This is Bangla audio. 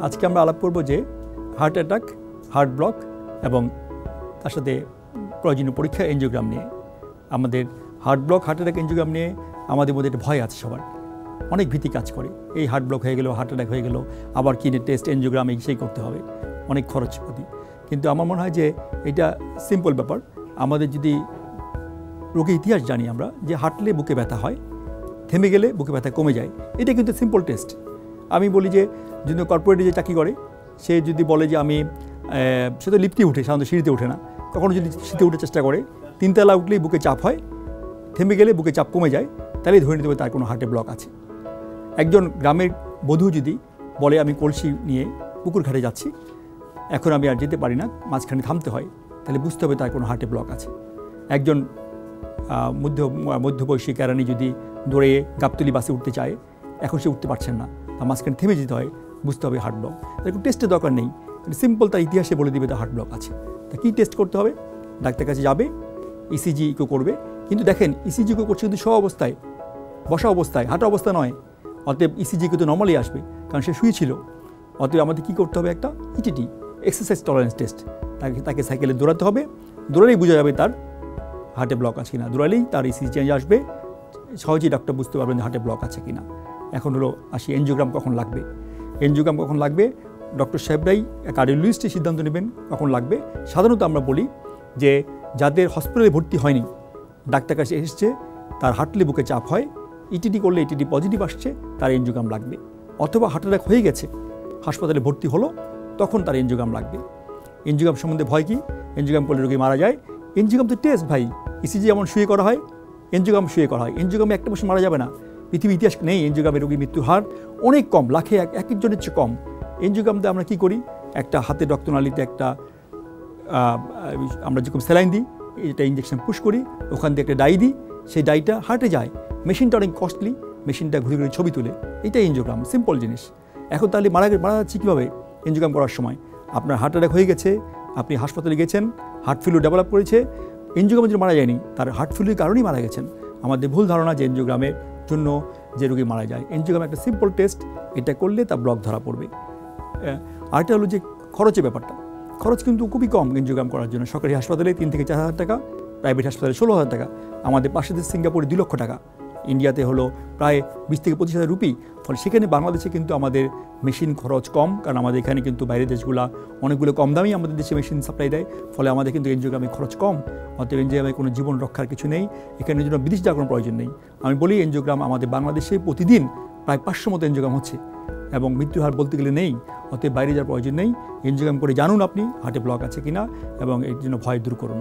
আজকে আমরা আলাপ করব যে হার্ট অ্যাটাক, হার্ট ব্লক এবং তার সাথে প্রয়োজনীয় পরীক্ষা এনজিওগ্রাম নিয়ে। আমাদের heart block, heart attack, angiogram নিয়ে আমাদের মধ্যে একটা ভয় আছে সবার, অনেক ভীতি কাজ করে। এই হার্ট ব্লক হয়ে গেল, হার্ট অ্যাটাক হয়ে গেল, আবার কিনে টেস্ট, এনজিওগ্রাম এই সেই করতে হবে, অনেক খরচপাতি। কিন্তু আমার মনে হয় যে এটা সিম্পল ব্যাপার। আমাদের যদি রোগের ইতিহাস জানি আমরা, যে হাঁটলে বুকে ব্যথা হয়, থেমে গেলে বুকে ব্যথা কমে যায়, এটা কিন্তু সিম্পল টেস্ট। আমি বলি যে যদি কর্পোরেটে যে চাকরি করে, সে যদি বলে যে আমি, সে তো লিফটে উঠে, সাধারণত সিঁড়িতে ওঠে না, কখনো যদি সিঁড়িতে উঠে চেষ্টা করে, 3 তলা উঠলেই বুকে চাপ হয়, থেমে গেলে বুকে চাপ কমে যায়, তাহলেই ধরে নিতে হবে তার কোনো হার্টে ব্লক আছে। একজন গ্রামের বধূ যদি বলে আমি কলসি নিয়ে পুকুর ঘাটে যাচ্ছি, এখন আমি আর যেতে পারি না, মাঝখানে থামতে হয়, তাহলে বুঝতে হবে তার কোনো হার্টে ব্লক আছে। একজন মধ্যবয়সী কেরানি যদি দৌড়ে গাবতলী বাসে উঠতে চায়, এখন সে উঠতে পারছেন না, তার মাঝখানে থেমে যেতে হয়, বুঝতে হবে হার্ট ব্লক। এরকম টেস্টের দরকার নেই, সিম্পল তার ইতিহাসে বলে দিবে তার হার্ট ব্লক আছে। তা কী টেস্ট করতে হবে? ডাক্তার কাছে যাবে, ইসিজি ইকো করবে। কিন্তু দেখেন, ইসিজি ইকো করছে কিন্তু অবস্থায়, বসা অবস্থায়, হাঁটা অবস্থা নয়। অতএব ইসিজি ইকো তো নর্মালি আসবে, কারণ সে শুয়েছিল। অতএব আমাদের কী করতে হবে? একটা ইটিটি, এক্সারসাইজ টলারেন্স টেস্ট। তাকে সাইকেলে দৌড়াতে হবে, দৌড়ালেই বোঝা যাবে তার হার্টে ব্লক আছে কিনা। দৌড়ালেই তার ইসিজি চেঞ্জ আসবে, সহজেই ডাক্তার বুঝতে পারবেন হার্টে ব্লক আছে কিনা। এখন হলো আসি এনজিওগ্রাম কখন লাগবে। এনজিওগ্রাম কখন লাগবে ডক্টর সাহেবরাই, কার্ডিওলজিস্টই সিদ্ধান্ত নেবেন কখন লাগবে। সাধারণত আমরা বলি যে যাদের হসপিটালে ভর্তি হয়নি, ডাক্তার কাছে এসেছে, তার হাঁটলে বুকে চাপ হয়, ইটিডি করলে ইটিডি পজিটিভ আসছে, তার এনজিওগ্রাম লাগবে। অথবা হার্ট অ্যাটাক হয়ে গেছে, হাসপাতালে ভর্তি হলো, তখন তার এনজিওগ্রাম লাগবে। এনজিওগ্রাম সম্বন্ধে ভয় কি? এনজিওগ্রাম করলে রোগী মারা যায়। এনজিওগ্রাম তো টেস্ট ভাই, ইসিজি যেমন শুয়ে করা হয়, এনজিওগ্রাম শুয়ে করা হয়। এনজিওগ্রামে একটা বছর মারা যাবে না, পৃথিবীর ইতিহাস নেই এনজিওগ্রামে রোগী মৃত্যুর হার অনেক কম, লাখে এক একজনের চেয়ে কম। এনজিওগ্রামতে আমরা কী করি? একটা হাতের রক্তনালীতে একটা আমরা যেরকম স্যালাইন দিই, এটা ইঞ্জেকশন পুশ করি, ওখান থেকে একটা ডাই দিই, সেই ডাইটা হার্টে যায়। মেশিনটা অনেক কস্টলি, মেশিনটা ঘুরে ঘুরে ছবি তুলে, এটাই এনজিওগ্রাম, সিম্পল জিনিস। এখন তাহলে মারা যাচ্ছে কীভাবে? এনজিওগ্রাম করার সময় আপনার হার্ট অ্যাটাক হয়ে গেছে, আপনি হাসপাতালে গেছেন, হার্ট ফেলিউর ডেভেলপ করেছে, এনজিওগ্রামের জন্য মারা যায়নি, তার হার্ট ফেলিউরের কারণেই মারা গেছেন। আমাদের ভুল ধারণা যে এনজিওগ্রামের জন্য যে রোগী মারা যায়। এনজিওগ্রাম একটা সিম্পল টেস্ট, এটা করলে তার ব্লক ধরা পড়বে। আরেকটা হলো যে খরচের ব্যাপারটা। খরচ কিন্তু খুবই কম এনজিওগ্রাম করার জন্য। সরকারি হাসপাতালে 3 থেকে 4 হাজার টাকা, প্রাইভেট হাসপাতালে 16,000 টাকা। আমাদের পাশের দেশ সিঙ্গাপুরে 2 লক্ষ টাকা, ইন্ডিয়াতে হলো প্রায় 20 থেকে 25,000 রুপি। ফলে সেখানে বাংলাদেশে কিন্তু আমাদের মেশিন খরচ কম, কারণ আমাদের এখানে কিন্তু বাইরের দেশগুলো অনেকগুলো কম দামি আমাদের দেশে মেশিন সাপ্লাই দেয়। ফলে আমাদের কিন্তু এনজিওগ্রামে খরচ কম, অতএব এনজিওগ্রামে কোনো জীবন রক্ষার কিছু নেই, এখানে জন্য বিদেশ যাওয়ার কোনো প্রয়োজন নেই। আমি বলি এনজিওগ্রাম আমাদের বাংলাদেশে প্রতিদিন প্রায় 500 মতো এনজিওগ্রাম হচ্ছে, এবং মৃত্যুর হার বলতে গেলে নেই। অতএব বাইরে যাওয়ার প্রয়োজন নেই, এনজিওগ্রাম করে জানুন আপনি হার্টে ব্লক আছে কিনা, এবং এর জন্য ভয় দূর করুন।